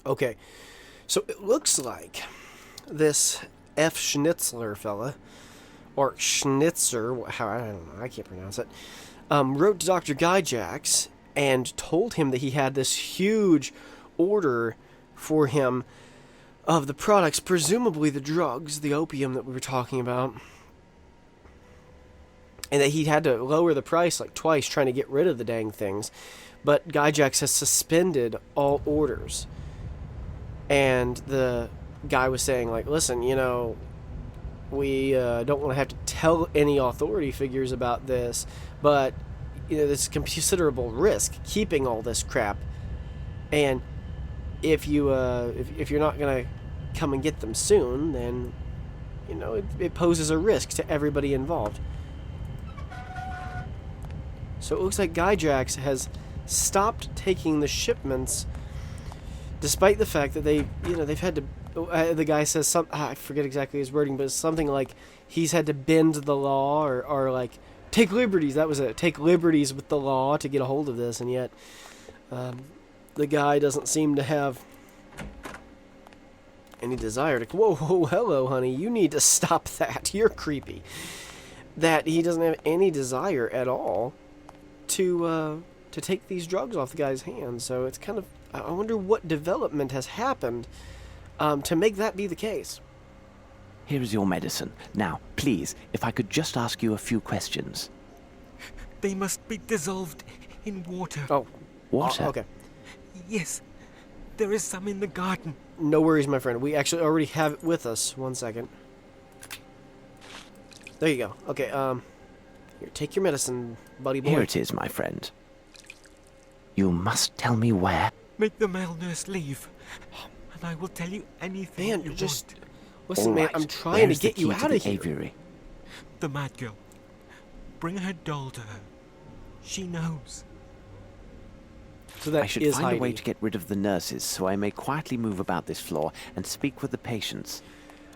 Okay, so it looks like this F. Schnitzler fella, or Schnitzer, how I don't know, I can't pronounce it, wrote to Dr. Guy Jacks and told him that he had this huge order for him of the products, presumably the drugs, the opium that we were talking about, and that he had to lower the price like twice trying to get rid of the dang things. But Guy Jacks has suspended all orders. And the guy was saying, like, listen, we don't want to have to tell any authority figures about this, but there's considerable risk keeping all this crap. And if you're not gonna come and get them soon, then it poses a risk to everybody involved. So it looks like Guy Jacks has stopped taking the shipments, despite the fact that they've had to. The guy says I forget exactly his wording, but it's something like he's had to bend the law or like take liberties. That was it. Take liberties with the law to get a hold of this, and yet the guy doesn't seem to have any desire to. Whoa, hello, honey. You need to stop that. You're creepy. That he doesn't have any desire at all to take these drugs off the guy's hands. So it's kind of. I wonder what development has happened to make that be the case. Here is your medicine. Now, please, if I could just ask you a few questions. They must be dissolved in water. Oh. Water? Okay. Yes. There is some in the garden. No worries, my friend. We actually already have it with us. 1 second. There you go. Okay, here, take your medicine, buddy boy. Here it is, my friend. You must tell me where. Make the male nurse leave, and I will tell you anything Man, you just want. listen, man. Right. I'm trying Where's to get the you key out to of the here. aviary? The mad girl. Bring her doll to her. She knows. So that I should is find Heidi. a way to get rid of the nurses so I may quietly move about this floor and speak with the patients.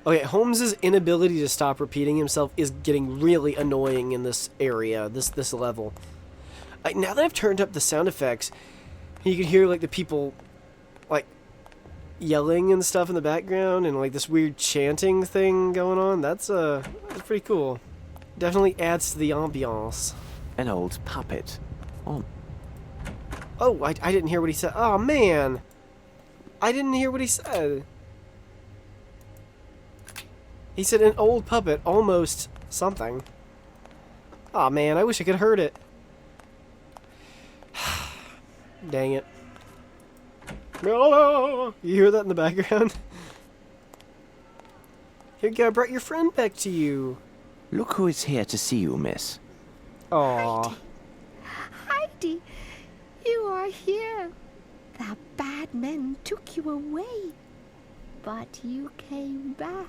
Okay, Holmes's inability to stop repeating himself is getting really annoying in this area, this level. Now that I've turned up the sound effects, you can hear like the people like yelling and stuff in the background, and like this weird chanting thing going on. That's pretty cool. Definitely adds to the ambiance. An old puppet. Oh, I didn't hear what he said. Oh man, I didn't hear what he said. He said an old puppet, almost something. Oh man, I wish I could have heard it. Dang it. You hear that in the background? Here, I brought your friend back to you. Look who is here to see you, miss. Aww. Heidi, you are here. The bad men took you away, but you came back.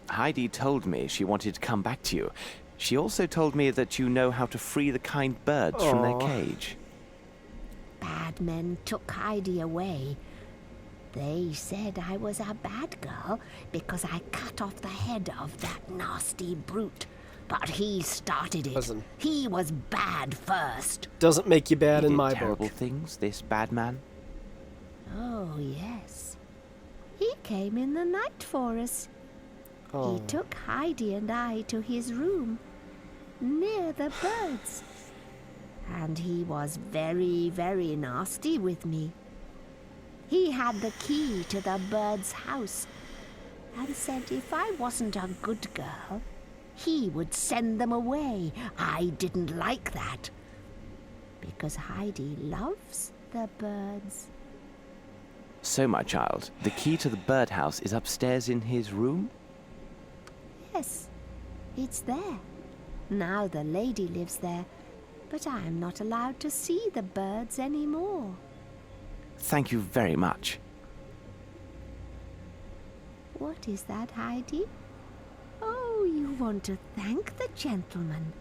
Heidi told me she wanted to come back to you. She also told me that you know how to free the kind birds from their Aw. cage. Bad men took Heidi away. They said I was a bad girl because I cut off the head of that nasty brute. But he started it. Listen. He was bad first. Doesn't make you bad He in did my terrible book. things, this bad man. Oh, yes. He came in the night for us. Oh. He took Heidi and I to his room, near the birds. And he was very, very nasty with me. He had the key to the bird's house and said if I wasn't a good girl, he would send them away. I didn't like that, because Heidi loves the birds. So, my child, the key to the birdhouse is upstairs in his room? Yes, it's there. Now the lady lives there, but I am not allowed to see the birds anymore. Thank you very much. What is that, Heidi? Oh, you want to thank the gentleman.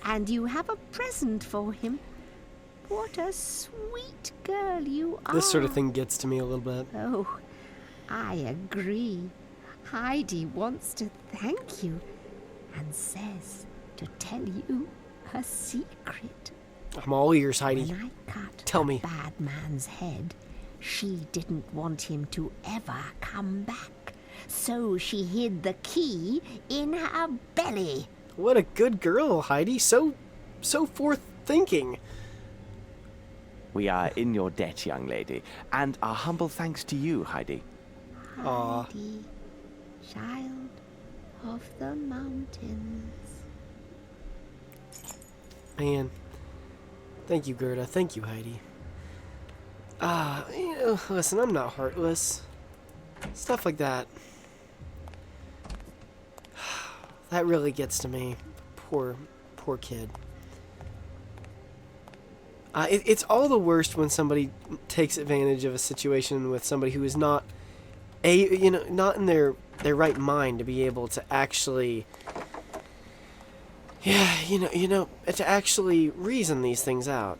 And you have a present for him. What a sweet girl you are. This sort of thing gets to me a little bit. Oh, I agree. Heidi wants to thank you and says to tell you a secret. I'm all ears, Heidi. When I cut Tell the me. bad man's head, She didn't want him to ever come back, so she hid the key in her belly. What a good girl, Heidi. So forth-thinking. We are in your debt, young lady, and our humble thanks to you, Heidi. Aw. Heidi, child of the mountains. Man. Thank you, Gerda. Thank you, Heidi. Listen, I'm not heartless. Stuff like that. That really gets to me. Poor kid. It's all the worst when somebody takes advantage of a situation with somebody who is not not in their right mind to be able to actually, to actually reason these things out.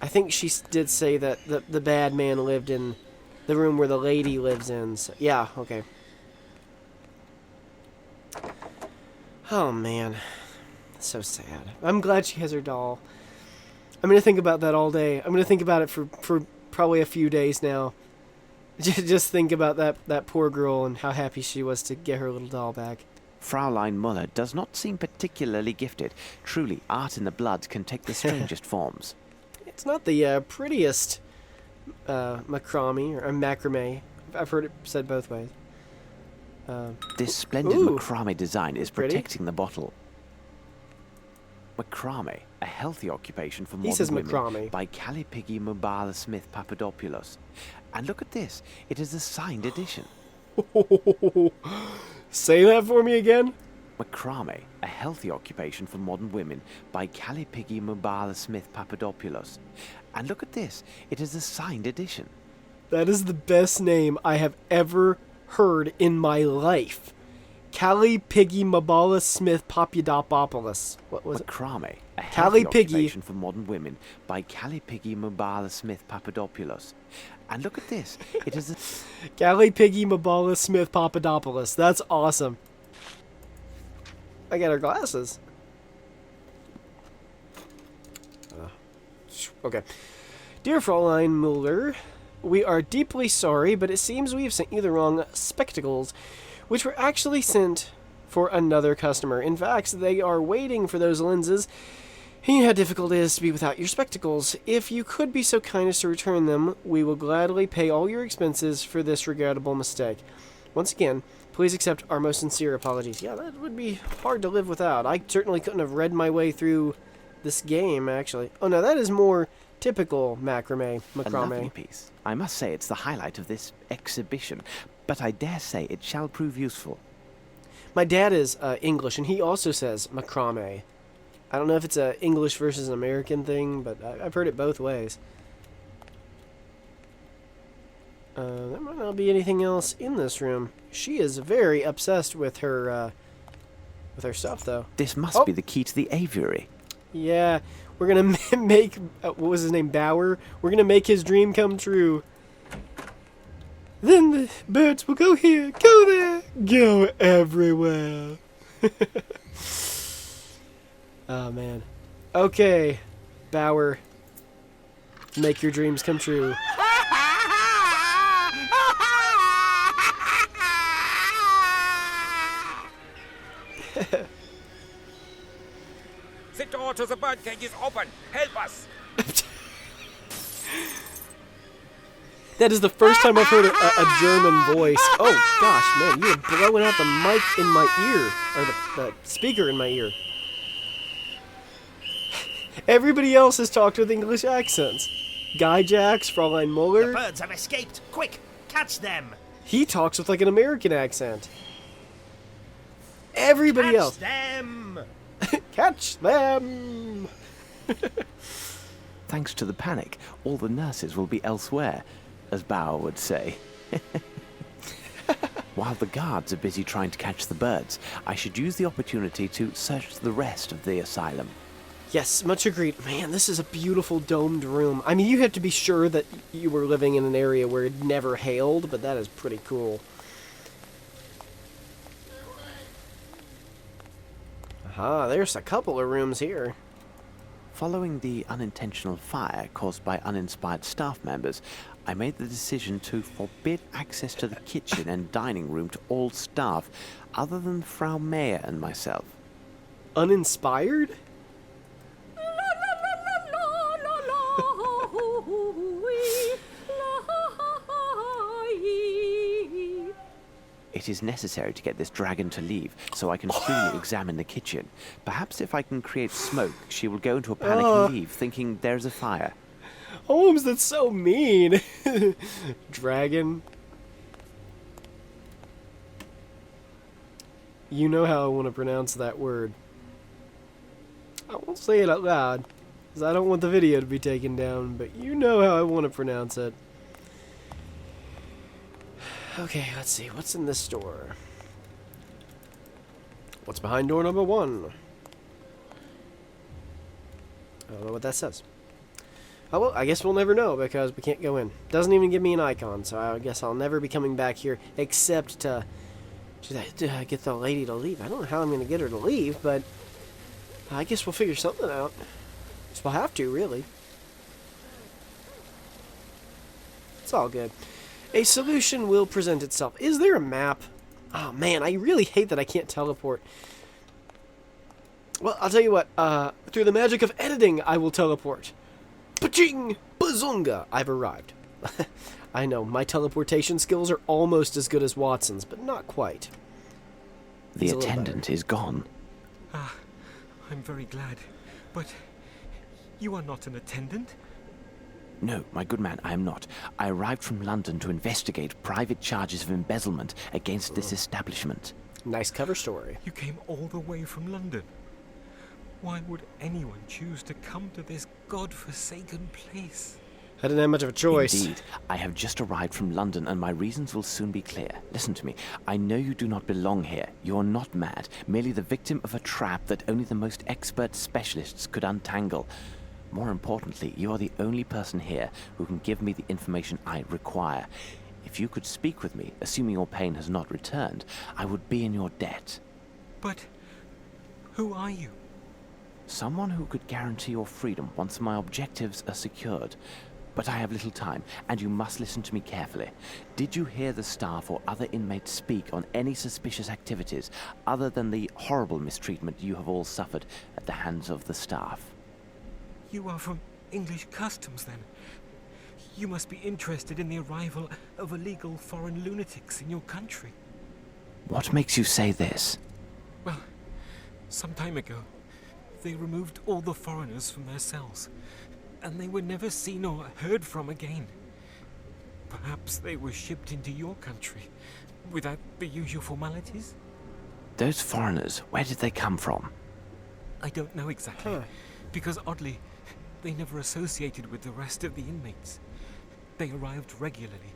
I think she did say that the bad man lived in the room where the lady lives in. So, yeah, okay. Oh, man. So sad. I'm glad she has her doll. I'm going to think about that all day. I'm going to think about it for probably a few days now. Just think about that poor girl and how happy she was to get her little doll back. Fraulein Muller does not seem particularly gifted. Truly, art in the blood can take the strangest forms. It's not the prettiest macrame or macrame. I've heard it said both ways. This splendid Ooh, macrame design is pretty. protecting the bottle. Macrame, a healthy occupation for He modern says women, macrame. by Calipigi Mubala Smith Papadopoulos. And look at this, it is a signed edition. Say that for me again. Macrame, a healthy occupation for modern women, by Calipigi Mubala Smith Papadopoulos. And look at this, it is a signed edition. That is the best name I have ever heard in my life. Callie Piggy Mabala Smith Papadopoulos. What was it? Macrame, a Callie healthy Piggy. occupation for modern women, by Calipigi Mubala Smith Papadopoulos. And look at this, it is a... Callie Piggy Mabala Smith Papadopoulos. That's awesome. I got her glasses. Okay. Dear Fraulein Muller, we are deeply sorry, but it seems we have sent you the wrong spectacles, which were actually sent for another customer. In fact, they are waiting for those lenses, and you had difficulties to be without your spectacles. If you could be so kind as to return them, we will gladly pay all your expenses for this regrettable mistake. Once again, please accept our most sincere apologies. Yeah, that would be hard to live without. I certainly couldn't have read my way through this game, actually. Oh, no, that is more typical macrame. A lovely piece. I must say it's the highlight of this exhibition, but I dare say it shall prove useful. My dad is English, and he also says macrame. I don't know if it's a English versus an American thing, but I've heard it both ways. There might not be anything else in this room. She is very obsessed with her stuff, though. This must be the key to the aviary. Yeah, we're gonna make what was his name, Bauer? We're gonna make his dream come true. Then the birds will go here, go there, go everywhere. Oh man. Okay, Bauer, make your dreams come true. The door to the birdcage is open. Help us. That is the first time I've heard a German voice. Oh gosh, man, you are blowing out the mic in my ear, or the speaker in my ear. Everybody else has talked with English accents. Guy Jacks, Fraulein Muller. The birds have escaped. Quick, catch them. He talks with like an American accent. Everybody Catch else. them. Catch them! Thanks to the panic, all the nurses will be elsewhere, as Bauer would say. While the guards are busy trying to catch the birds, I should use the opportunity to search the rest of the asylum. Yes, much agreed. Man, this is a beautiful domed room. I mean, you have to be sure that you were living in an area where it never hailed, but that is pretty cool. Aha, there's a couple of rooms here. Following the unintentional fire caused by uninspired staff members, I made the decision to forbid access to the kitchen and dining room to all staff, other than Frau Mayer and myself. Uninspired? It is necessary to get this dragon to leave, so I can freely examine the kitchen. Perhaps if I can create smoke, she will go into a panic and leave, thinking there's a fire. Holmes, that's so mean. Dragon. You know how I want to pronounce that word. I won't say it out loud, because I don't want the video to be taken down, but you know how I want to pronounce it. Okay, let's see. What's in this door? What's behind door number 1? I don't know what that says. Oh, well, I guess we'll never know because we can't go in. Doesn't even give me an icon, so I guess I'll never be coming back here except to get the lady to leave. I don't know how I'm going to get her to leave, but I guess we'll figure something out. So we'll have to, really. It's all good. A solution will present itself. Is there a map? Oh, man, I really hate that I can't teleport. Well, I'll tell you what. Through the magic of editing, I will teleport. Paching! Bazunga! I've arrived. I know, my teleportation skills are almost as good as Watson's, but not quite. The attendant is gone. Ah, I'm very glad. But you are not an attendant? No, my good man, I am not. I arrived from London to investigate private charges of embezzlement against this establishment. Nice cover story. You came all the way from London. Why would anyone choose to come to this god-forsaken place? I didn't have much of a choice. Indeed, I have just arrived from London and my reasons will soon be clear. Listen to me. I know you do not belong here. You are not mad, merely the victim of a trap that only the most expert specialists could untangle. More importantly, you are the only person here who can give me the information I require. If you could speak with me, assuming your pain has not returned, I would be in your debt. But who are you? Someone who could guarantee your freedom once my objectives are secured. But I have little time, and you must listen to me carefully. Did you hear the staff or other inmates speak on any suspicious activities, other than the horrible mistreatment you have all suffered at the hands of the staff? You are from English customs, then. You must be interested in the arrival of illegal foreign lunatics in your country. What makes you say this? Well, some time ago, they removed all the foreigners from their cells, and they were never seen or heard from again. Perhaps they were shipped into your country without the usual formalities? Those foreigners, where did they come from? I don't know exactly, because oddly, they never associated with the rest of the inmates. They arrived regularly,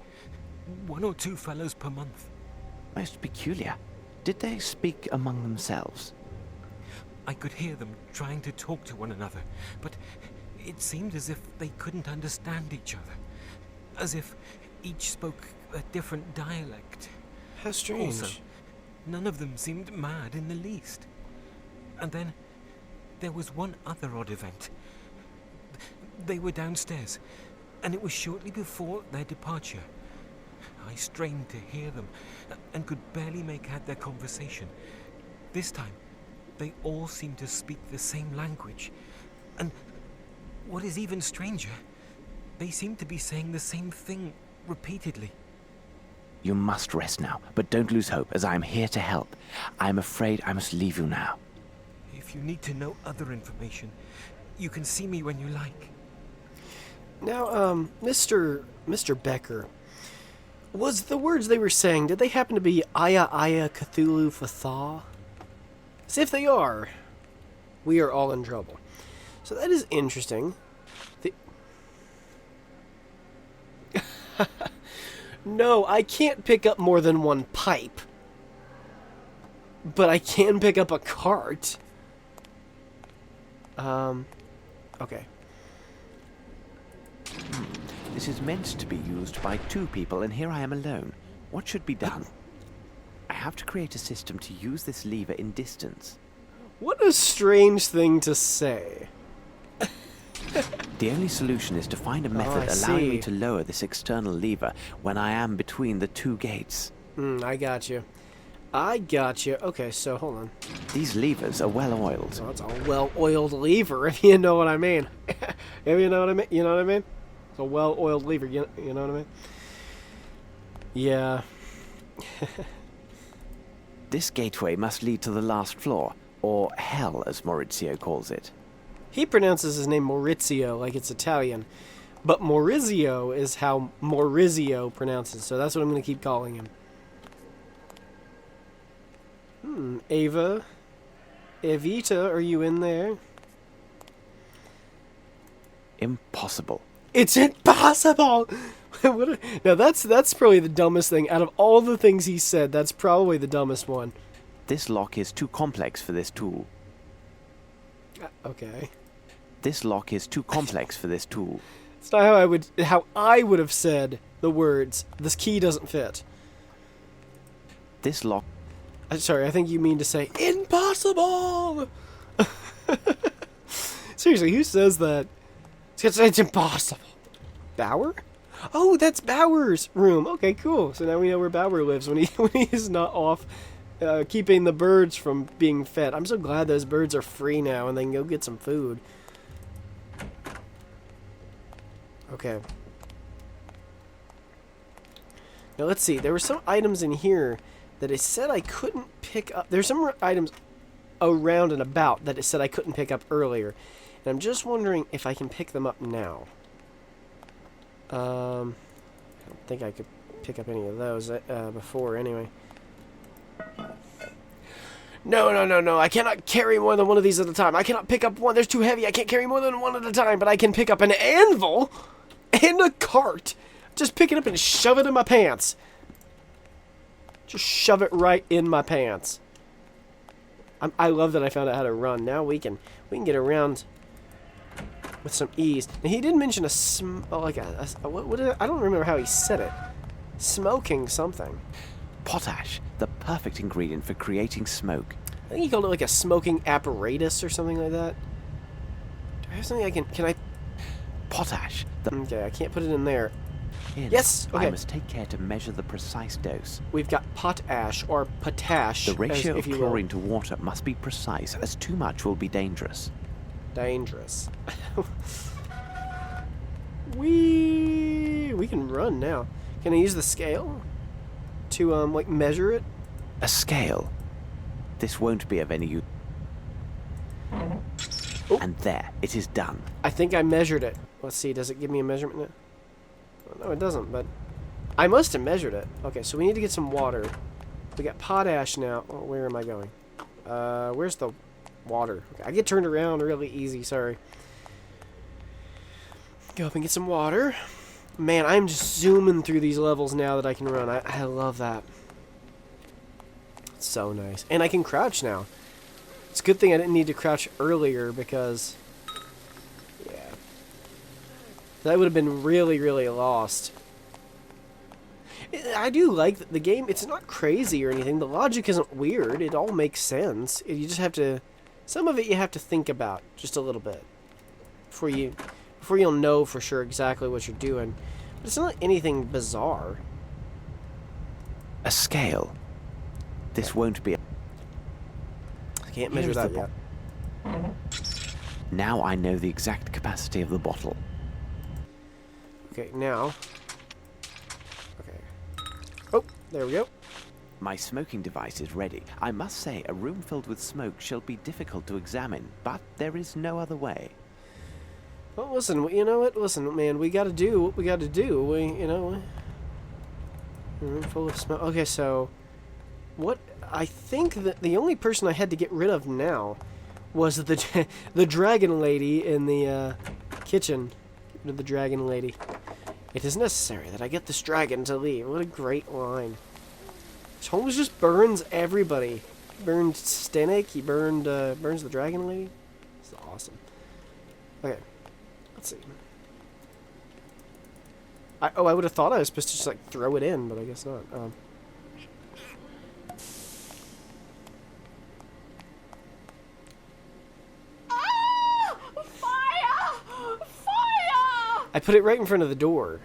1 or 2 fellows per month. Most peculiar. Did they speak among themselves? I could hear them trying to talk to one another, but it seemed as if they couldn't understand each other. As if each spoke a different dialect. How strange. Also, none of them seemed mad in the least. And then, there was one other odd event. They were downstairs, and it was shortly before their departure. I strained to hear them, and could barely make out their conversation. This time, they all seemed to speak the same language. And what is even stranger, they seemed to be saying the same thing repeatedly. You must rest now, but don't lose hope, as I am here to help. I am afraid I must leave you now. If you need to know other information, you can see me when you like. Now, Mr. Becker, was the words they were saying, did they happen to be Aya Aya Cthulhu Mythos? As if they are, we are all in trouble. So that is interesting. No, I can't pick up more than one pipe. But I can pick up a cart. Okay. This is meant to be used by 2 people, and here I am alone. What should be done? I have to create a system to use this lever in distance. What a strange thing to say. The only solution is to find a method I allowing me see. to lower this external lever when I am between the two gates. I got you. I got you. Okay, so hold on. These levers are well oiled. So it's a well-oiled lever, if you know what I mean. If you know what I mean? You know what I mean? It's a well-oiled lever. You know what I mean? Yeah. This gateway must lead to the last floor, or hell as Maurizio calls it. He pronounces his name Maurizio like it's Italian. But Maurizio is how Maurizio pronounces, so that's what I'm going to keep calling him. Ava? Evita, are you in there? Impossible. It's impossible! Now that's probably the dumbest thing. Out of all the things he said, that's probably the dumbest one. This lock is too complex for this tool. Okay. This lock is too complex for this tool. It's not how I would have said the words. This key doesn't fit. This lock... Sorry, I think you mean to say impossible. Seriously, who says that? It's impossible. Bauer? Oh, that's Bauer's room. Okay, cool. So now we know where Bauer lives when he's not off keeping the birds from being fed. I'm so glad those birds are free now and they can go get some food. Okay. Now let's see. There were some items in here that it said I couldn't pick up. There's some items around and about that it said I couldn't pick up earlier. And I'm just wondering if I can pick them up now. I don't think I could pick up any of those before anyway. No. I cannot carry more than one of these at a time. I cannot pick up one. They're too heavy. I can't carry more than one at a time. But I can pick up an anvil and a cart. Just pick it up and shove it in my pants. Just shove it right in my pants. I love that I found out how to run. Now we can get around with some ease. Now he did mention I don't remember how he said it. Smoking something. Potash, the perfect ingredient for creating smoke. I think he called it like a smoking apparatus or something like that. Do I have something can I... Potash. Okay, I can't put it in there. In. Yes, okay. I must take care to measure the precise dose. We've got potash, or potash. The ratio if of you will. chlorine to water must be precise, as too much will be dangerous. Dangerous. We can run now. Can I use the scale to like measure it? A scale. This won't be of any use. Oh. And there, it is done. I think I measured it. Let's see, does it give me a measurement now? No, it doesn't, but I must have measured it. Okay, so we need to get some water. We got potash now. Oh, where am I going? Where's the water? Okay, I get turned around really easy, sorry. Go up and get some water. Man, I'm just zooming through these levels now that I can run. I love that. It's so nice. And I can crouch now. It's a good thing I didn't need to crouch earlier because... yeah. That would have been really, really lost. I do like the game. It's not crazy or anything. The logic isn't weird. It all makes sense. You just have to... some of it you have to think about just a little bit. Before you'll know for sure exactly what you're doing. But it's not anything bizarre. A scale. This won't be... I can't measure Here's that the yet. Now I know the exact capacity of the bottle. Okay, now... okay. Oh, there we go. My smoking device is ready. I must say, a room filled with smoke shall be difficult to examine, but there is no other way. Well, listen, you know what? Listen, man, we gotta do what we gotta do. A room full of smoke. Okay, so... what... I think that the only person I had to get rid of now was the dragon lady in the kitchen. Get rid of the dragon lady. It is necessary that I get this dragon to leave. What a great line. Holmes just burns everybody. He burned Stenik. He burned burns the dragon lady. This is awesome. Okay, let's see. I would have thought I was supposed to just like throw it in, but I guess not. I put it right in front of the door.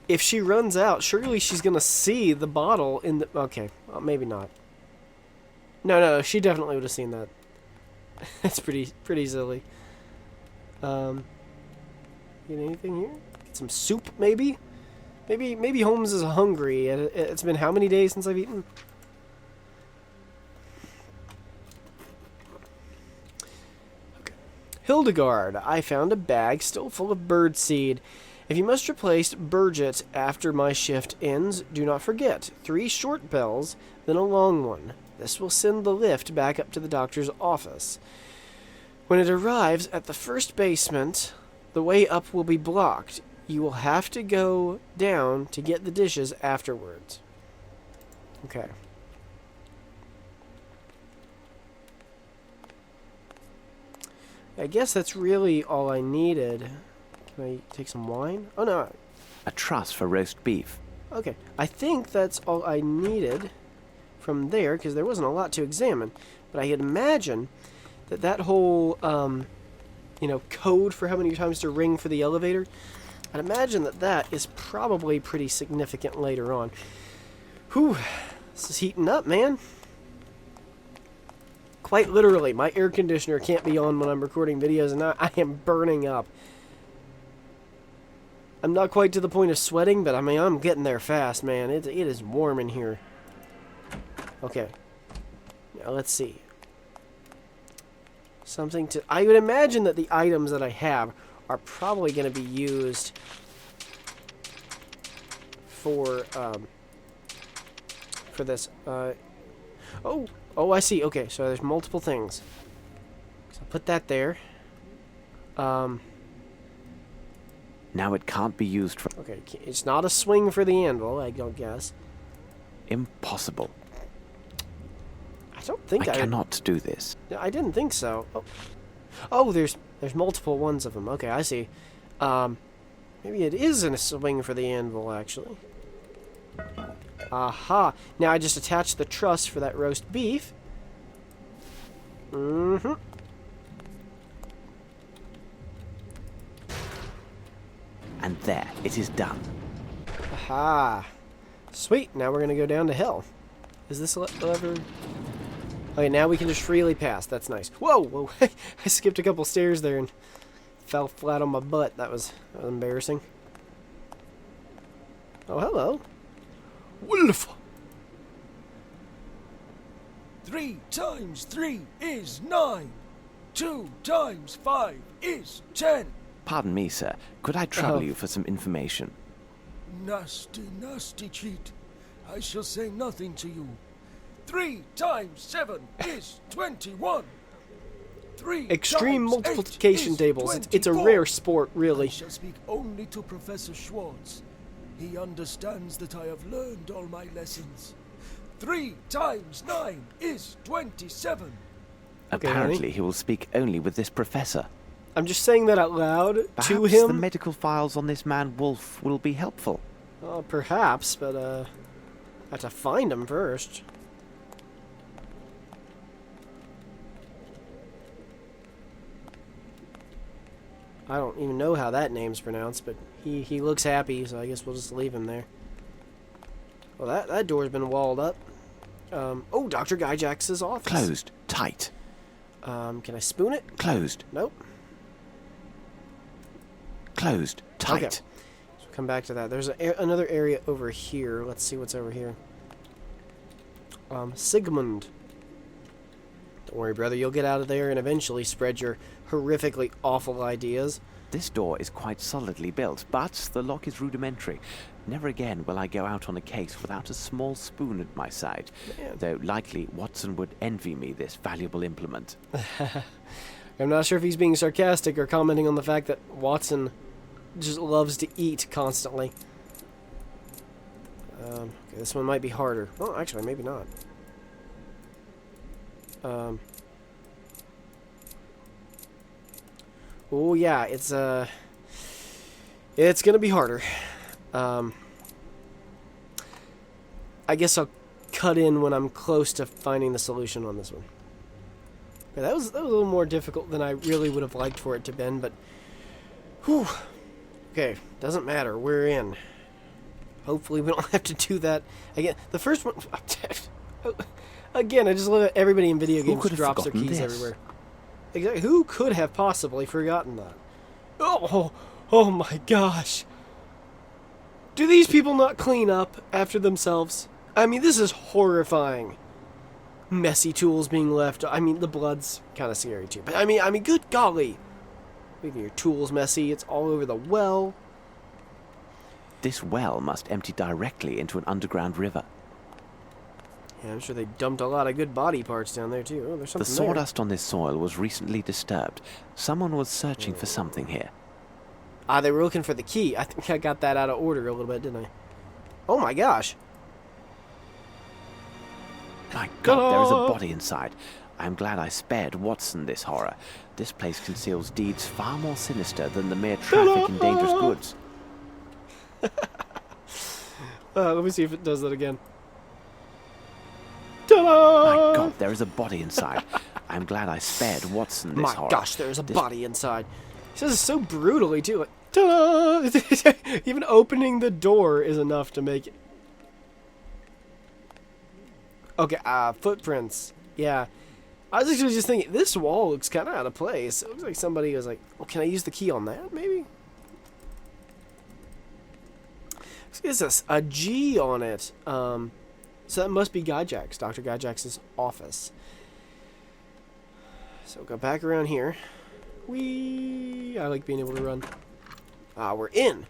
If she runs out, surely she's gonna see the bottle in the... Okay, well, maybe not. No, she definitely would have seen that. That's pretty silly. Get anything here? Get some soup, maybe? Maybe Holmes is hungry. It's been how many days since I've eaten? Okay. Hildegard, I found a bag still full of birdseed. If you must replace Burgett after my shift ends, do not forget 3 short bells, then a long one. This will send the lift back up to the doctor's office. When it arrives at the first basement, the way up will be blocked. You will have to go down to get the dishes afterwards. Okay. I guess that's really all I needed. Can I take some wine? Oh, no. A truss for roast beef. Okay. I think that's all I needed from there, because there wasn't a lot to examine. But I had imagined that whole, code for how many times to ring for the elevator, I'd imagine that is probably pretty significant later on. Whew. This is heating up, man. Quite literally, my air conditioner can't be on when I'm recording videos, and I am burning up. I'm not quite to the point of sweating, but I mean, I'm getting there fast, man. It is warm in here. Okay. Now, let's see. I would imagine that the items that I have are probably going to be used for this. Oh, I see. Okay, so there's multiple things. So I'll put that there. Now it can't be used for... Okay, it's not a swing for the anvil, I don't guess. Impossible. I don't think I cannot do this. I didn't think so. Oh, there's multiple ones of them. Okay, I see. Maybe it is in a swing for the anvil, actually. Aha! Now I just attach the truss for that roast beef. Mm-hmm. And there, it is done. Aha! Sweet, now we're gonna go down to hell. Is this lever... Okay, now we can just freely pass. That's nice. Whoa! I skipped a couple stairs there and fell flat on my butt. That was embarrassing. Oh, hello. Wonderful. 3 times 3 is 9. 2 times 5 is 10. Pardon me, sir. Could I trouble you for some information? Nasty cheat. I shall say nothing to you. 3 times 7 is 21. 3 Extreme times multiplication 8 is tables. It's a 24. rare sport, really. I shall speak only to Professor Schwartz. He understands that I have learned all my lessons. 3 times 9 is 27. Apparently, he will speak only with this professor. I'm just saying that out loud to Perhaps him. the medical files on this man Wolf will be helpful. Perhaps, but I have to find him first. I don't even know how that name's pronounced, but he looks happy, so I guess we'll just leave him there. Well, that door's been walled up. Oh, Dr. Gyjax's office. Closed. Tight. Can I spoon it? Closed. Nope. Closed. Tight. Okay. So come back to that. There's another area over here. Let's see what's over here. Sigmund. Don't worry, brother. You'll get out of there and eventually spread your horrifically awful ideas. This door is quite solidly built, but the lock is rudimentary. Never again will I go out on a case without a small spoon at my side, though likely Watson would envy me this valuable implement. I'm not sure if he's being sarcastic or commenting on the fact that Watson just loves to eat constantly. Okay, this one might be harder. Oh, actually, maybe not. Oh yeah, it's gonna be harder. I guess I'll cut in when I'm close to finding the solution on this one. Okay, that was a little more difficult than I really would have liked for it to been, but whew, Okay, doesn't matter. We're in. Hopefully we don't have to do that again. The first one... Again, I just love that everybody in video games could have drops their forgotten keys this? everywhere. Exactly. Who could have possibly forgotten that? Oh my gosh. Do these people not clean up after themselves? I mean, this is horrifying. Messy tools being left. I mean, the blood's kind of scary too. But I mean, good golly. Leaving your tools messy. It's all over the well. This well must empty directly into an underground river. Yeah, I'm sure they dumped a lot of good body parts down there too. Oh, there's The something there. sawdust on this soil was recently disturbed. Someone was searching for something here. Ah, they were looking for the key. I think I got that out of order a little bit, didn't I? Oh my gosh. My God, there is a body inside. I'm glad I spared Watson this horror. This place conceals deeds far more sinister than the mere traffic in dangerous goods. Let me see if it does that again. My God, there is a body inside. I'm glad I spared Watson this My horror. gosh, there's a body inside. He says it so brutally too. Like, ta-da! Even opening the door is enough to make it. Okay, footprints. Yeah. I was actually just thinking, this wall looks kind of out of place. It looks like somebody was like, well, can I use the key on that, maybe? It's a G on it. So that must be Gyjax, Dr. Gyjax's office. So go back around here. I like being able to run. We're in.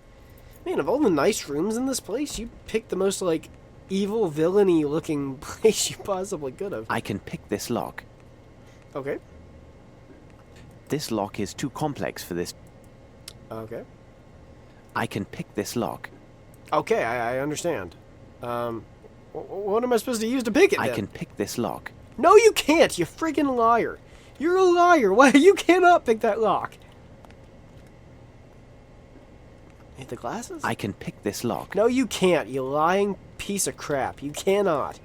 Man, of all the nice rooms in this place, you picked the most, like, evil, villainy looking place you possibly could have. I can pick this lock. Okay. This lock is too complex for this. Okay. I can pick this lock. Okay, I understand. What am I supposed to use to pick it, I then? can pick this lock. No, you can't, you friggin' liar. You're a liar. Why? You cannot pick that lock. Need the glasses? I can pick this lock. No, you can't, you lying piece of crap. You cannot.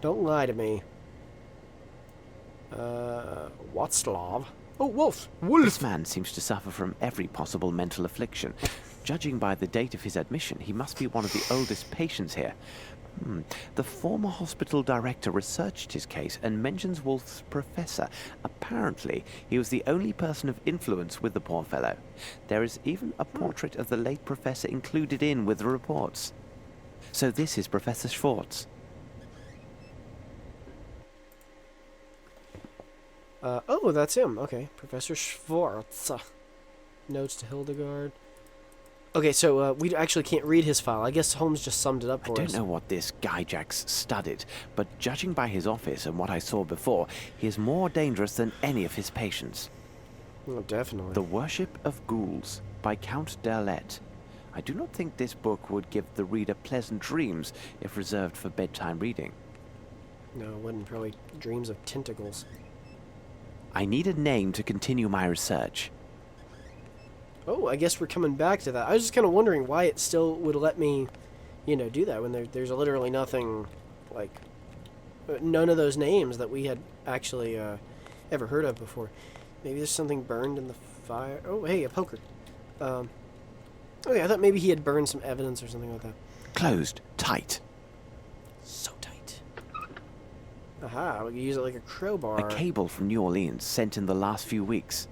Don't lie to me. Watslav. Oh, Wolf. This man seems to suffer from every possible mental affliction. Judging by the date of his admission, he must be one of the oldest patients here. The former hospital director researched his case and mentions Wolf's professor. Apparently, he was the only person of influence with the poor fellow. There is even a portrait of the late professor included in with the reports. So this is Professor Schwartz. Oh, that's him. Okay, Professor Schwartz. Notes to Hildegard. Okay, so we actually can't read his file. I guess Holmes just summed it up for us. I don't know what this Gyjax studied, but judging by his office and what I saw before, he is more dangerous than any of his patients. Oh, definitely. The Worship of Ghouls by Count Derlet. I do not think this book would give the reader pleasant dreams if reserved for bedtime reading. No, it wouldn't. Probably dreams of tentacles. I need a name to continue my research. Oh, I guess we're coming back to that. I was just kind of wondering why it still would let me, do that when there's literally nothing, like, none of those names that we had actually ever heard of before. Maybe there's something burned in the fire. Oh, hey, a poker. Okay, I thought maybe he had burned some evidence or something like that. Closed. Tight. So tight. Aha, we can use it like a crowbar. A cable from New Orleans sent in the last few weeks.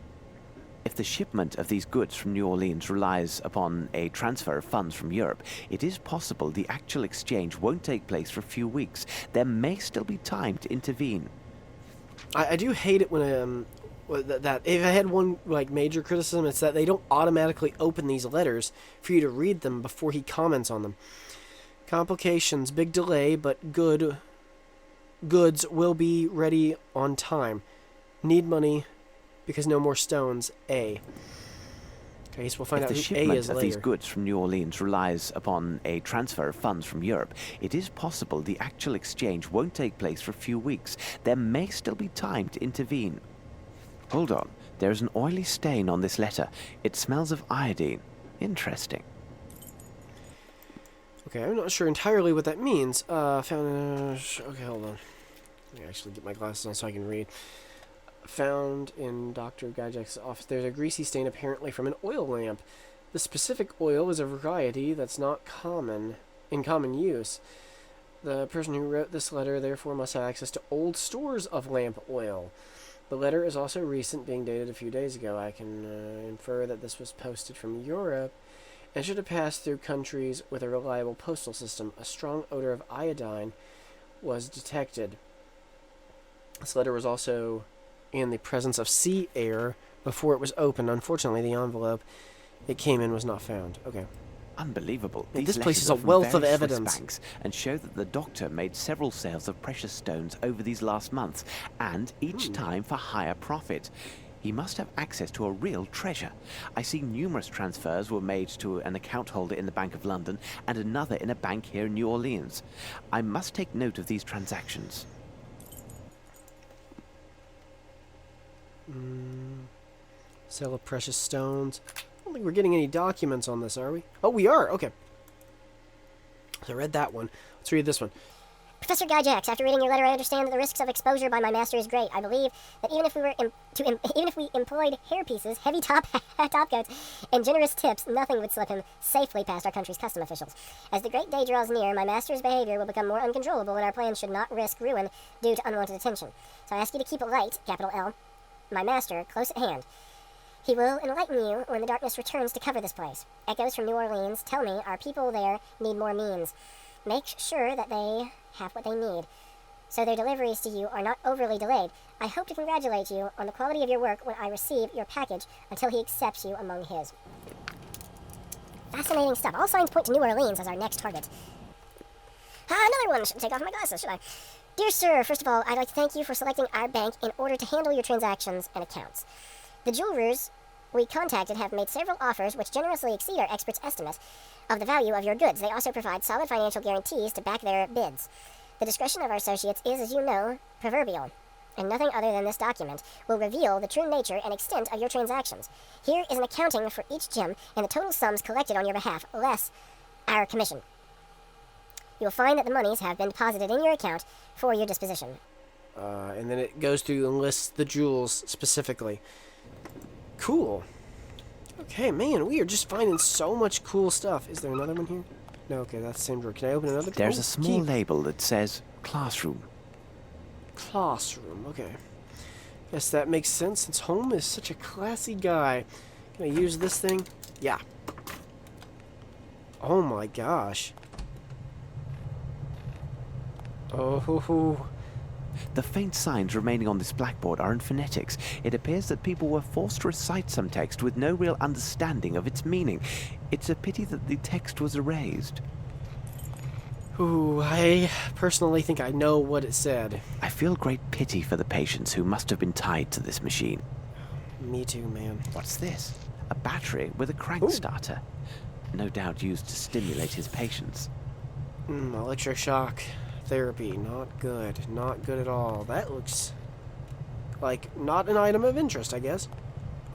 If the shipment of these goods from New Orleans relies upon a transfer of funds from Europe, it is possible the actual exchange won't take place for a few weeks. There may still be time to intervene. I do hate it when that if I had one like major criticism, it's that they don't automatically open these letters for you to read them before he comments on them. Complications, big delay, but goods will be ready on time. Need money because no more stones. A. Okay, so we'll find If out the who A shipment is of later. these goods from New Orleans relies upon a transfer of funds from Europe, it is possible the actual exchange won't take place for a few weeks. There may still be time to intervene. Hold on. There is an oily stain on this letter. It smells of iodine. Interesting. Okay, I'm not sure entirely what that means. Okay, hold on. Let me actually get my glasses on so I can read. Found in Dr. Gyjax's office. There's a greasy stain apparently from an oil lamp. The specific oil is a variety that's not in common use. The person who wrote this letter therefore must have access to old stores of lamp oil. The letter is also recent, being dated a few days ago. I can infer that this was posted from Europe and should have passed through countries with a reliable postal system. A strong odor of iodine was detected. This letter was also in the presence of sea air before it was opened. Unfortunately, the envelope it came in was not found. Okay. Unbelievable. Yeah, These this place letters is a are from wealth of various Swiss evidence. banks and show that the doctor made several sales of precious stones over these last months, and each time for higher profit. He must have access to a real treasure. I see numerous transfers were made to an account holder in the Bank of London and another in a bank here in New Orleans. I must take note of these transactions. Sale of precious stones. I don't think we're getting any documents on this, are we? Oh, we are. Okay. So I read that one. Let's read this one. Professor Gyjax, after reading your letter, I understand that the risks of exposure by my master is great. I believe that even if we employed hairpieces, heavy top coats, and generous tips, nothing would slip him safely past our country's custom officials. As the great day draws near, my master's behavior will become more uncontrollable, and our plans should not risk ruin due to unwanted attention. So I ask you to keep a light, capital L, my master, close at hand. He will enlighten you when the darkness returns to cover this place. Echoes from New Orleans tell me our people there need more means. Make sure that they have what they need, so their deliveries to you are not overly delayed. I hope to congratulate you on the quality of your work when I receive your package until he accepts you among his. Fascinating stuff. All signs point to New Orleans as our next target. Another one. Shouldn't take off my glasses, should I? Dear sir, first of all, I'd like to thank you for selecting our bank in order to handle your transactions and accounts. The jewelers we contacted have made several offers which generously exceed our experts' estimate of the value of your goods. They also provide solid financial guarantees to back their bids. The discretion of our associates is, as you know, proverbial, and nothing other than this document will reveal the true nature and extent of your transactions. Here is an accounting for each gem and the total sums collected on your behalf, less our commission. You will find that the monies have been deposited in your account for your disposition. And then it goes through and lists the jewels specifically. Cool. Okay, man, we are just finding so much cool stuff. Is there another one here? No, okay, that's the same drawer. Can I open another? There's Oh, a small key. label that says classroom. Classroom, okay. Guess that makes sense since Holmes is such a classy guy. Can I use this thing? Yeah. Oh my gosh. Oh. The faint signs remaining on this blackboard are in phonetics. It appears that people were forced to recite some text with no real understanding of its meaning. It's a pity that the text was erased. Ooh, I personally think I know what it said. I feel great pity for the patients who must have been tied to this machine. Me too, man. What's this? A battery with a crank starter. No doubt used to stimulate his patients. Electroshock therapy, not good. Not good at all. That looks like not an item of interest, I guess.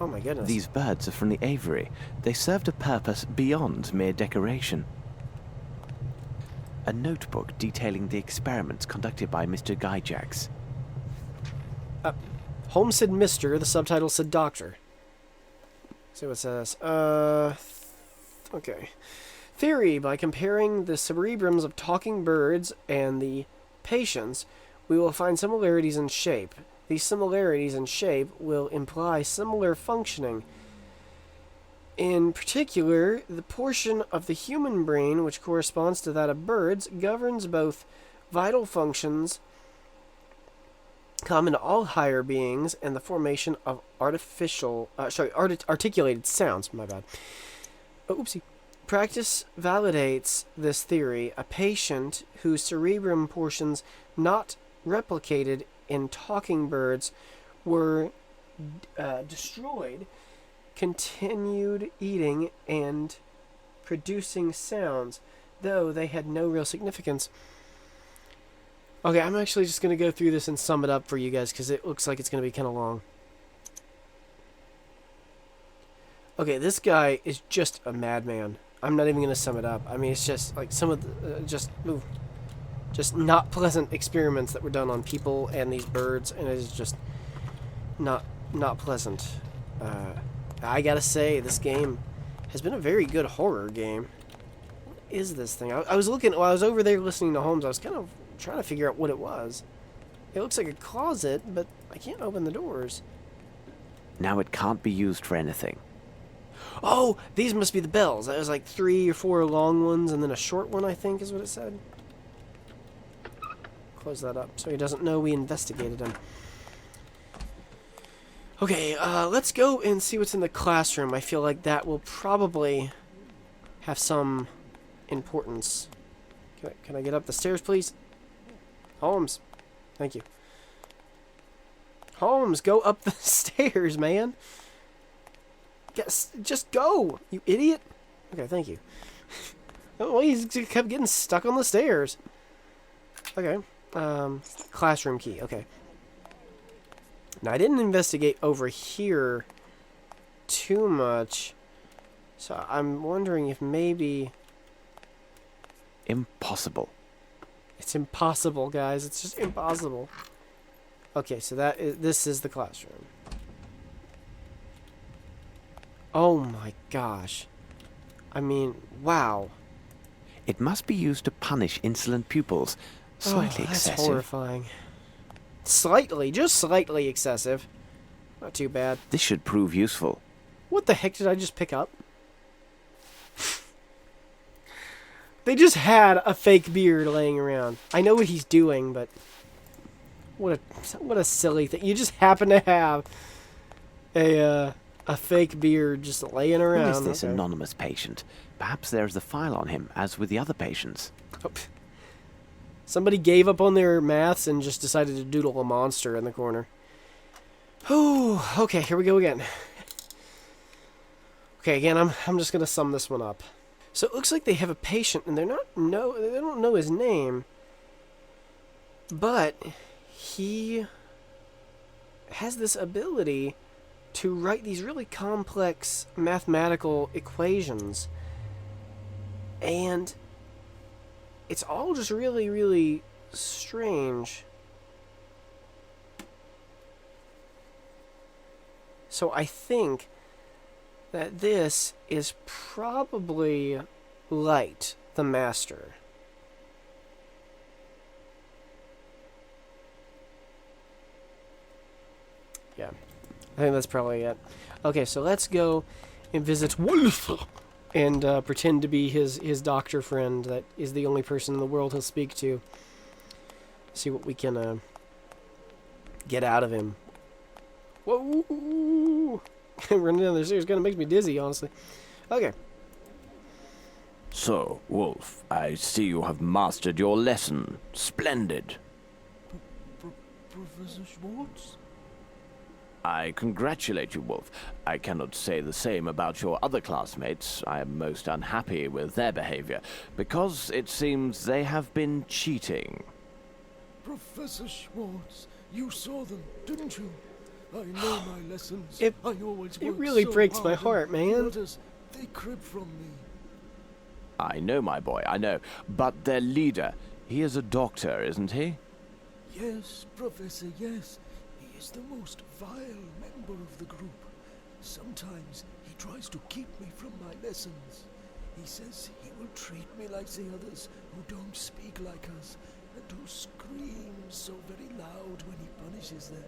Oh my goodness. These birds are from the aviary. They served a purpose beyond mere decoration. A notebook detailing the experiments conducted by Mr. Gyjax. Holmes said Mr., the subtitle said Doctor. See what it says. Okay. Theory: by comparing the cerebrums of talking birds and the patients, we will find similarities in shape. These similarities in shape will imply similar functioning. In particular, the portion of the human brain which corresponds to that of birds governs both vital functions common to all higher beings and the formation of articulated sounds. My bad. Oh, oopsie. Practice validates this theory. A patient whose cerebrum portions not replicated in talking birds were destroyed continued eating and producing sounds, though they had no real significance. Okay, I'm actually just going to go through this and sum it up for you guys, because it looks like it's going to be kind of long. Okay, this guy is just a madman. I'm not even going to sum it up. I mean, it's just like some of the, just not pleasant experiments that were done on people and these birds, and it is just not pleasant. I gotta say, this game has been a very good horror game. What is this thing? I was looking, while I was over there listening to Holmes, I was kind of trying to figure out what it was. It looks like a closet, but I can't open the doors. Now it can't be used for anything. Oh, these must be the bells. That was like 3 or 4 long ones and then a short one, I think is what it said. Close that up so he doesn't know we investigated him. Okay, let's go and see what's in the classroom. I feel like that will probably have some importance. Can I get up the stairs, please? Holmes. Thank you. Holmes, go up the stairs, man. Just go, you idiot. Okay, thank you. Oh, he kept getting stuck on the stairs. Okay. Classroom key. Okay. Now, I didn't investigate over here too much, so I'm wondering if maybe... Impossible. It's impossible, guys. It's just impossible. Okay, so this is the classroom. Oh my gosh. I mean, wow. It must be used to punish insolent pupils. Slightly that's excessive. Horrifying. Slightly, just slightly excessive. Not too bad. This should prove useful. What the heck did I just pick up? They just had a fake beard laying around. I know what he's doing, but what a silly thing. You just happen to have a fake beard just laying around. Who is this anonymous patient? Perhaps there's a file on him, as with the other patients. Oh. Somebody gave up on their maths and just decided to doodle a monster in the corner. Whew. Okay, here we go again. Okay, again, I'm just gonna sum this one up. So it looks like they have a patient, and they don't know his name, but he has this ability to write these really complex mathematical equations, and it's all just really, really strange. So I think that this is probably Light, the Master. Yeah, I think that's probably it. Okay, so let's go and visit Wolf and pretend to be his doctor friend that is the only person in the world he'll speak to. See what we can get out of him. Whoa! Running down the stairs kind of makes me dizzy, honestly. Okay. So, Wolf, I see you have mastered your lesson. Splendid. Professor Schwartz? I congratulate you, Wolf. I cannot say the same about your other classmates. I am most unhappy with their behavior, because it seems they have been cheating. Professor Schwartz, you saw them, didn't you? I know my lessons. It It really breaks my heart, man. Others, they crib from me. I know, my boy, I know. But their leader, he is a doctor, isn't he? Yes, Professor, yes. He is the most vile member of the group. Sometimes he tries to keep me from my lessons. He says he will treat me like the others who don't speak like us and who scream so very loud when he punishes them.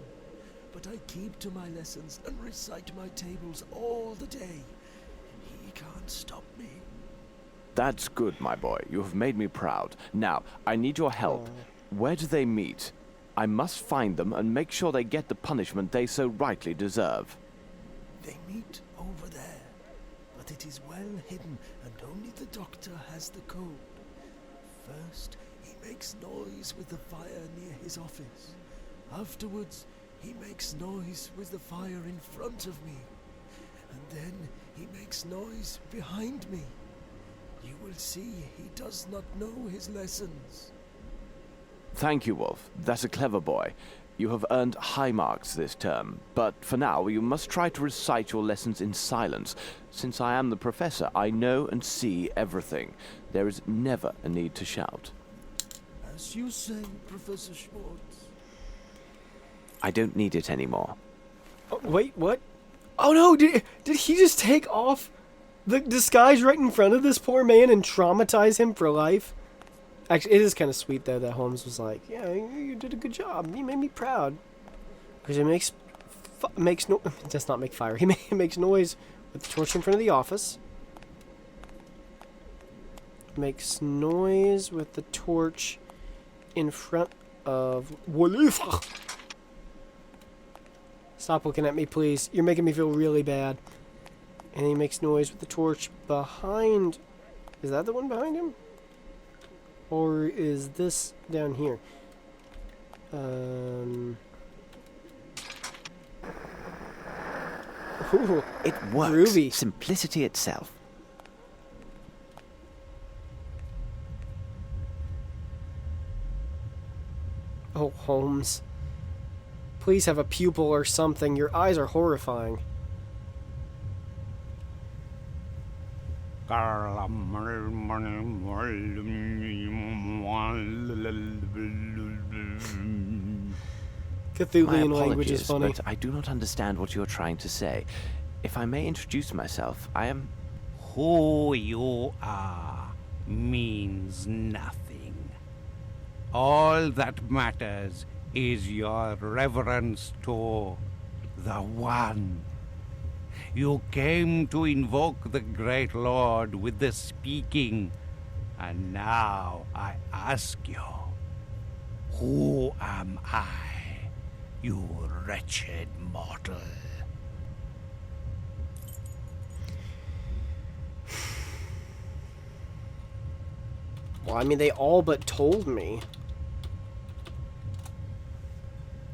But I keep to my lessons and recite my tables all the day. And he can't stop me. That's good, my boy. You have made me proud. Now, I need your help. Where do they meet? I must find them and make sure they get the punishment they so rightly deserve. They meet over there, but it is well hidden and only the doctor has the code. First, he makes noise with the fire near his office. Afterwards, he makes noise with the fire in front of me. And then he makes noise behind me. You will see he does not know his lessons. Thank you, Wolf. That's a clever boy. You have earned high marks this term, but for now you must try to recite your lessons in silence. Since I am the professor, I know and see everything. There is never a need to shout. As you say, Professor Schwartz. I don't need it anymore. Oh, wait, what? Oh no! Did he just take off the disguise right in front of this poor man and traumatize him for life. Actually, it is kind of sweet, though, that Holmes was like, yeah, you did a good job. You made me proud. Because it makes no... It does not make fire. He makes noise with the torch in front of the office. Makes noise with the torch in front of... Stop looking at me, please. You're making me feel really bad. And he makes noise with the torch behind... Is that the one behind him? Or is this down here? Ooh, It works. groovy. Simplicity itself. Oh, Holmes. Please have a pupil or something. Your eyes are horrifying. My Cthulhuian language is apologies, funny. but I do not understand what you are trying to say. If I may introduce myself, I am... Who you are means nothing. All that matters is your reverence to the One. You came to invoke the great Lord with the speaking, and now I ask you, who am I, you wretched mortal? Well, I mean, they all but told me.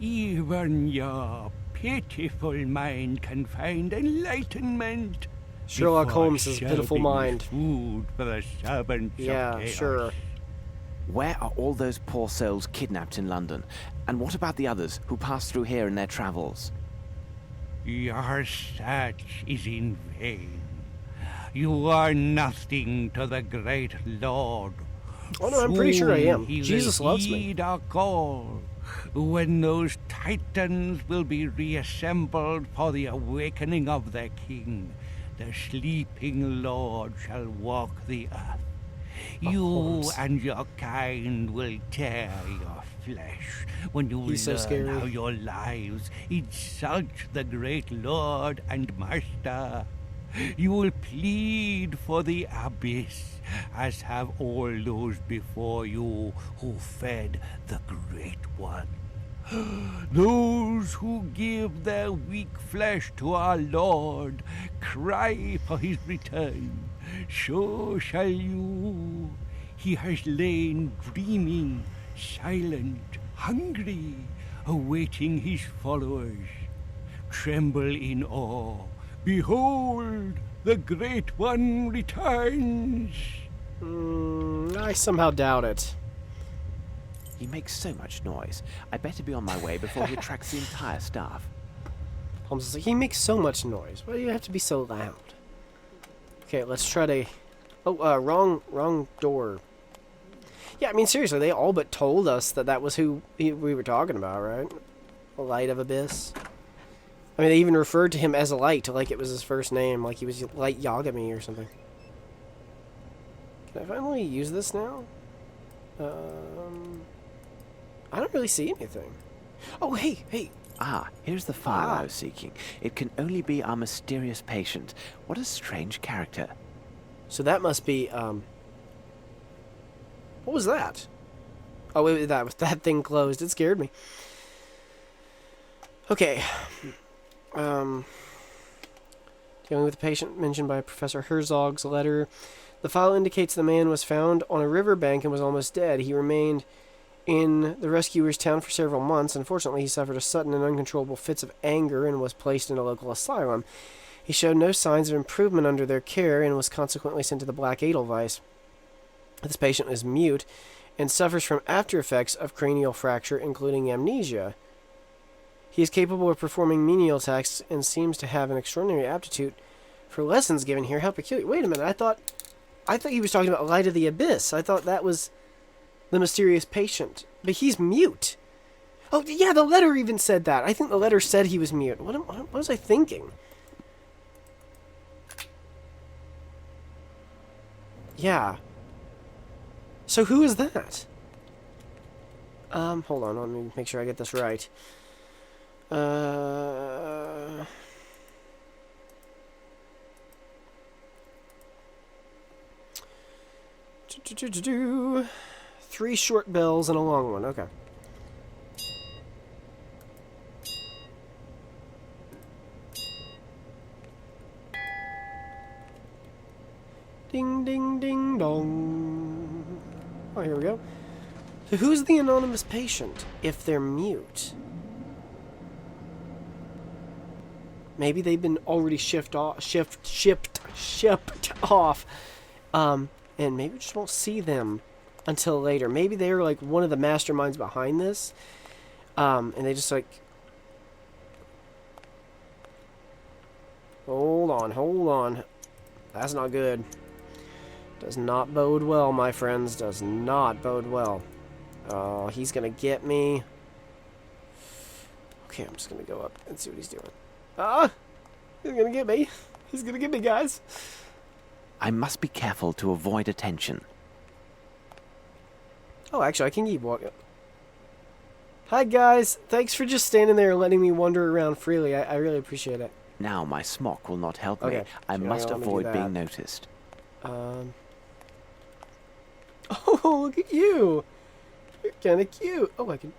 Even your pitiful mind can find enlightenment. Sherlock before Holmes' pitiful serving mind. Food for the servants Yeah, of chaos. sure. Where are all those poor souls kidnapped in London? And what about the others who passed through here in their travels? Your search is in vain. You are nothing to the great Lord. Oh, no, I'm pretty sure I am. Soon he Jesus will loves me. heed our call, when those titans will be reassembled for the awakening of their king. The sleeping Lord shall walk the earth. You Holmes. and your kind will tear your flesh when you He's so learn scary. how your lives insult the great Lord and Master. You will plead for the abyss, as have all those before you who fed the Great One. Those who give their weak flesh to our Lord cry for his return. So shall you. He has lain dreaming, silent, hungry, awaiting his followers. Tremble in awe. Behold, the Great One returns. I somehow doubt it. He makes so much noise. I better be on my way before he attracts the entire staff. Holmes is like, he makes so much noise. Why do you have to be so loud? Okay, let's try to... Oh, wrong door. Yeah, I mean, seriously, they all but told us that that was who we were talking about, right? The Light of Abyss. I mean, they even referred to him as a Light, like it was his first name, like he was Light Yagami or something. Can I finally use this now? I don't really see anything. Oh, hey! Ah, here's the file I was seeking. It can only be our mysterious patient. What a strange character. So that must be, what was that? Oh, wait, that thing closed. It scared me. Okay. Dealing with the patient mentioned by Professor Herzog's letter. The file indicates the man was found on a riverbank and was almost dead. He remained in the rescuer's town for several months. Unfortunately, he suffered a sudden and uncontrollable fits of anger and was placed in a local asylum. He showed no signs of improvement under their care and was consequently sent to the Black Edelweiss. This patient is mute and suffers from after effects of cranial fracture, including amnesia. He is capable of performing menial tasks and seems to have an extraordinary aptitude for lessons given here. How peculiar. Wait a minute, I thought he was talking about Light of the Abyss. I thought that was the mysterious patient. But he's mute. Oh, yeah, the letter even said that. I think the letter said he was mute. What was I thinking? Yeah. So who is that? Hold on, let me make sure I get this right. Three short bells and a long one. Okay. Ding, ding, ding, dong. Oh, here we go. So who's the anonymous patient if they're mute? Maybe they've been already shipped off. And maybe we just won't see them until later. Maybe they're like one of the masterminds behind this. And they just like... Hold on. That's not good. Does not bode well, my friends. Does not bode well. Oh, he's gonna get me. Okay, I'm just gonna go up and see what he's doing. He's gonna get me. He's gonna get me, guys. I must be careful to avoid attention. Oh, actually, I can keep walking. Hi, guys. Thanks for just standing there and letting me wander around freely. I really appreciate it. Now my smock will not help me. Okay, I so must let me do avoid that. being noticed. Oh, look at you. You're kind of cute. Oh, I can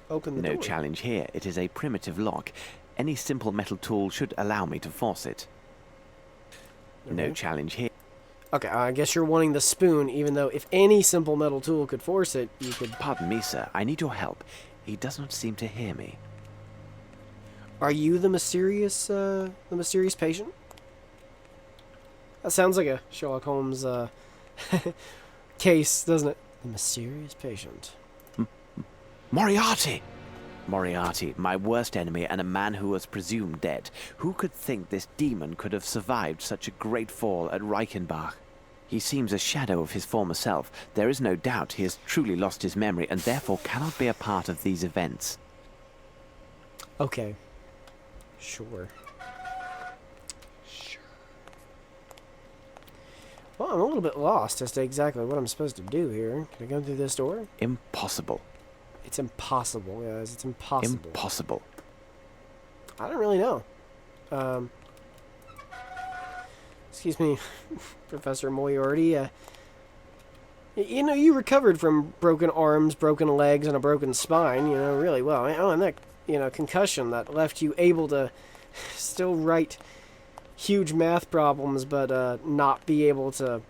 open the No door. challenge here. It is a primitive lock. Any simple metal tool should allow me to force it. No Okay. challenge here. Okay, I guess you're wanting the spoon, even though if any simple metal tool could force it, you could... Pardon me, sir. I need your help. He does not seem to hear me. Are you the mysterious patient? That sounds like a Sherlock Holmes case, doesn't it? The mysterious patient. Moriarty! Moriarty, my worst enemy and a man who was presumed dead. Who could think this demon could have survived such a great fall at Reichenbach? He seems a shadow of his former self. There is no doubt he has truly lost his memory and therefore cannot be a part of these events. Okay. Sure. Well, I'm a little bit lost as to exactly what I'm supposed to do here. Can I go through this door? Impossible. It's impossible, guys. It's impossible. Impossible. I don't really know. Excuse me, Professor Moriarty. You know, you recovered from broken arms, broken legs, and a broken spine, really well. Oh, and that, concussion that left you able to still write huge math problems, but not be able to,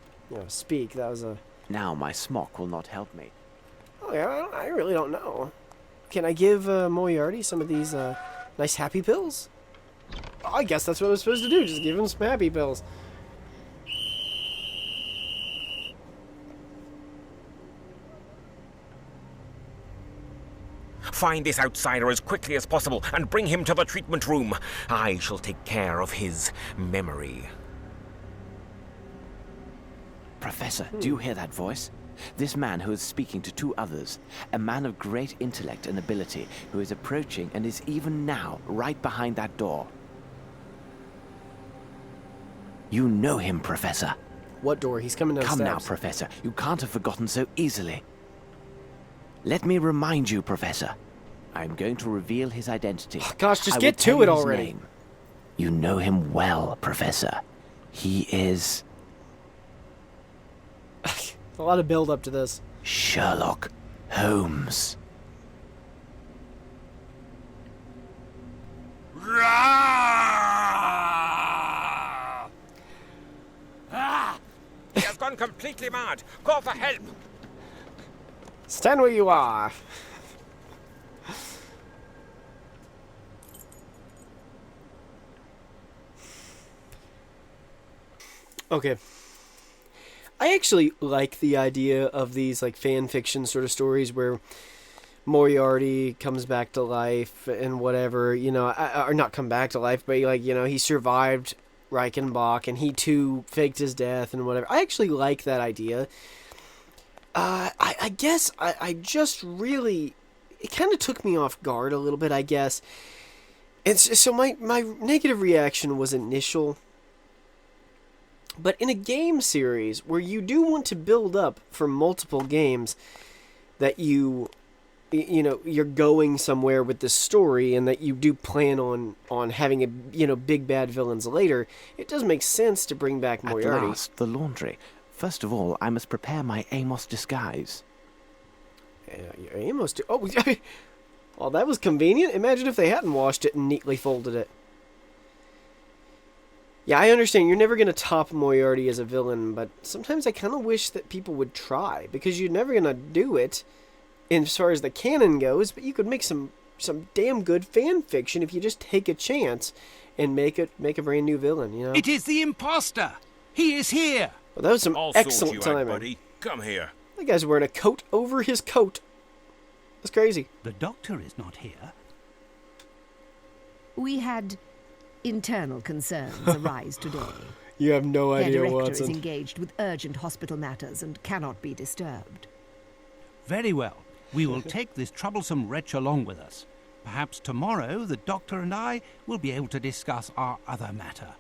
speak. That was a... Now my smock will not help me. Oh, yeah, I really don't know. Can I give Moriarty some of these nice happy pills? Oh, I guess that's what I was supposed to do. Just give him some happy pills. Find this outsider as quickly as possible and bring him to the treatment room. I shall take care of his memory. Professor, do you hear that voice? This man who is speaking to two others, a man of great intellect and ability, who is approaching and is even now right behind that door. You know him, Professor. What door? He's coming down Come now, steps. Professor. You can't have forgotten so easily. Let me remind you, Professor. I'm going to reveal his identity. Oh, gosh, just I get will tell to it you his already. name. You know him well, Professor. He is A lot of build up to this. Sherlock Holmes. He has gone completely mad. Call for help. Stand where you are. Okay. I actually like the idea of these like fan fiction sort of stories where Moriarty comes back to life and whatever, or not come back to life, but he survived Reichenbach and he too faked his death and whatever. I actually like that idea. I guess I just really, it kind of took me off guard a little bit, I guess. And so my negative reaction was initial. But in a game series where you do want to build up for multiple games, that you're going somewhere with this story, and that you do plan on having big bad villains later, it does make sense to bring back Moriarty. At last, the laundry. First of all, I must prepare my Amos disguise. Your Amos... Well, that was convenient. Imagine if they hadn't washed it and neatly folded it. Yeah, I understand you're never going to top Moriarty as a villain, but sometimes I kind of wish that people would try, because you're never going to do it as far as the canon goes, but you could make some damn good fan fiction if you just take a chance and make a brand new villain, you know? It is the imposter! He is here! Well, that was some I'll excellent sort you out, timing. buddy. Come here. That guy's wearing a coat over his coat. That's crazy. The doctor is not here. We had internal concerns arise today. You have no Their idea, director is Watson. engaged with urgent hospital matters and cannot be disturbed. Very well. We will take this troublesome wretch along with us. Perhaps tomorrow the doctor and I will be able to discuss our other matter.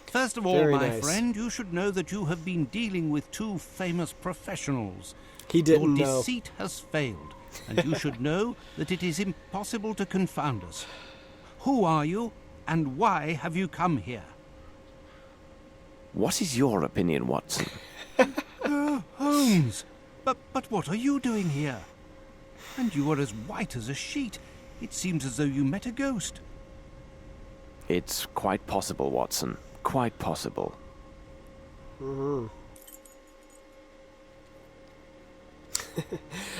First of all, Very my nice. friend, you should know that you have been dealing with two famous professionals. He didn't Your know. deceit has failed, and you should know that it is impossible to confound us. Who are you, and why have you come here? What is your opinion, Watson? Holmes! But what are you doing here? And you are as white as a sheet. It seems as though you met a ghost. It's quite possible, Watson. Quite possible.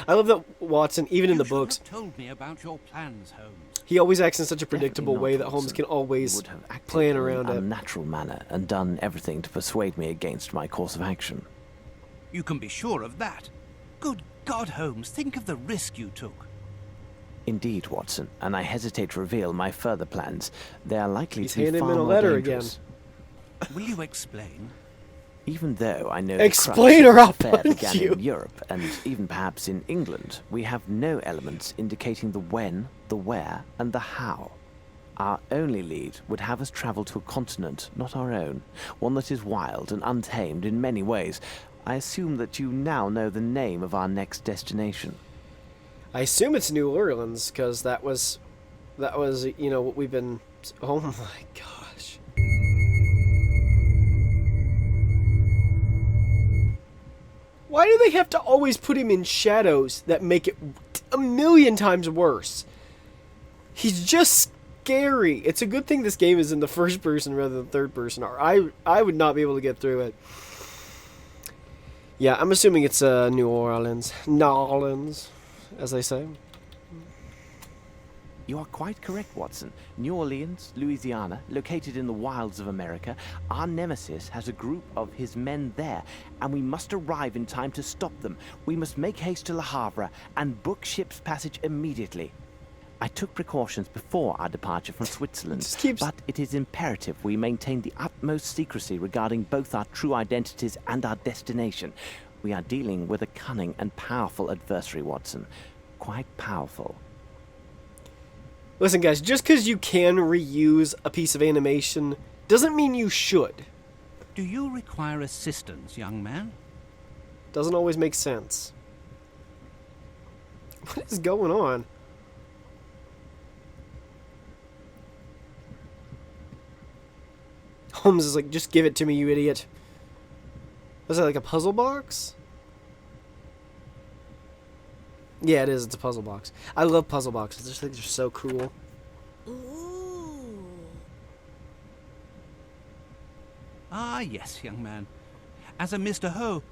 I love that Watson, even in You the should books, have told me about your plans, Holmes. he always acts in such a predictable Definitely way not, that Holmes Watson. can You always would have acted plan in around an it. unnatural manner and done everything to persuade me against my course of action. You can be sure of that. Good God, Holmes, think of the risk you took. Indeed, Watson, and I hesitate to reveal my further plans. They are likely He's to be handing far him in a more letter dangerous. Will you explain? Even though I know Explain the or I'll crux of the affair punch began you. in Europe and even perhaps in England, we have no elements indicating the when, the where, and the how. Our only lead would have us travel to a continent not our own, one that is wild and untamed in many ways. I assume that you now know the name of our next destination. I assume it's New Orleans, because that was, what we've been... Oh my gosh. Why do they have to always put him in shadows that make it a million times worse? He's just scary. It's a good thing this game is in the first person rather than third person, or I would not be able to get through it. Yeah, I'm assuming it's New Orleans. Nolans, as they say. You are quite correct, Watson. New Orleans, Louisiana, located in the wilds of America, our nemesis has a group of his men there, and we must arrive in time to stop them. We must make haste to Le Havre and book ship's passage immediately. I took precautions before our departure from Switzerland, Just keeps- but it is imperative we maintain the utmost secrecy regarding both our true identities and our destination. We are dealing with a cunning and powerful adversary, Watson. Quite powerful. Listen, guys, just because you can reuse a piece of animation doesn't mean you should. Do you require assistance, young man? Doesn't always make sense. What is going on? Holmes is like, just give it to me, you idiot. Was that like a puzzle box? Yeah, it is. It's a puzzle box. I love puzzle boxes. I just think they're so cool. Ah, yes, young man. As a Mr. Ho,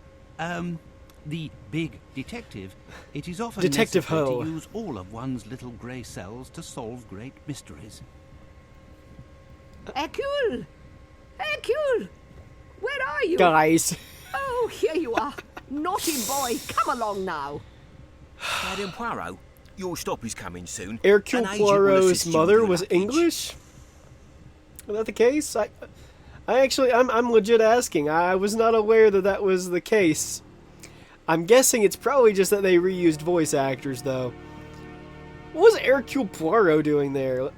the big detective, it is often Detective necessary Ho. to use all of one's little grey cells to solve great mysteries. Hercule! Hercule! Where are you? Guys. Oh, here you are. Naughty boy, come along now. Madame Poirot, your stop is coming soon. Hercule An agent will Poirot's assist you with mother your was luggage. English? Was that the case? I'm legit asking. I was not aware that that was the case. I'm guessing it's probably just that they reused voice actors, though. What was Hercule Poirot doing there?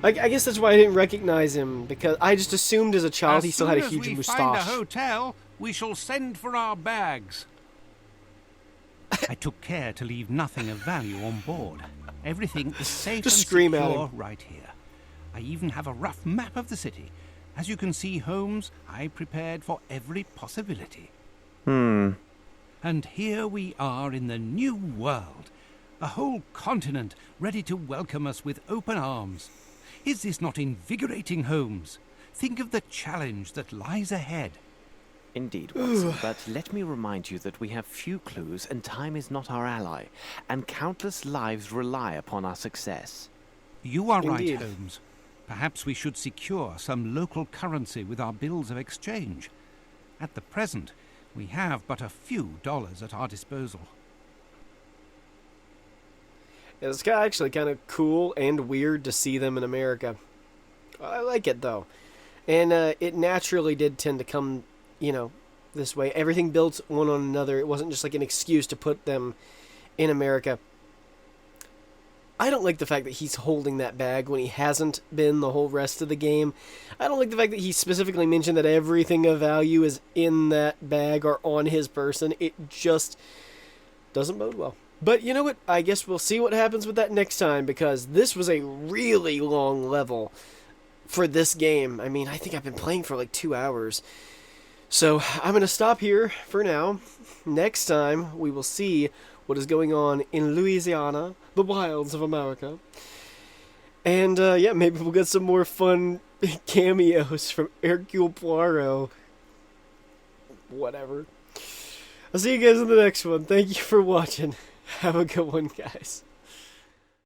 I guess that's why I didn't recognize him, because I just assumed as a child he still had a huge As soon as we find a moustache. hotel, we shall send for our bags. I took care to leave nothing of value on board. Everything is safe Just and scream at secure him. right here. I even have a rough map of the city. As you can see, Holmes, I prepared for every possibility. And here we are in the new world. A whole continent ready to welcome us with open arms. Is this not invigorating, Holmes? Think of the challenge that lies ahead. Indeed, Watson, but let me remind you that we have few clues and time is not our ally, and countless lives rely upon our success. You are Indeed. right, Holmes. Perhaps we should secure some local currency with our bills of exchange. At the present, we have but a few dollars at our disposal. It's actually kind of cool and weird to see them in America. I like it, though. And it naturally did tend to come, this way. Everything built one on another. It wasn't just like an excuse to put them in America. I don't like the fact that he's holding that bag when he hasn't been the whole rest of the game. I don't like the fact that he specifically mentioned that everything of value is in that bag or on his person. It just doesn't bode well. But you know what? I guess we'll see what happens with that next time, because this was a really long level for this game. I mean, I think I've been playing for like 2 hours. So I'm going to stop here for now. Next time, we will see what is going on in Louisiana, the wilds of America. And maybe we'll get some more fun cameos from Hercule Poirot. Whatever. I'll see you guys in the next one. Thank you for watching. Have a good one, guys.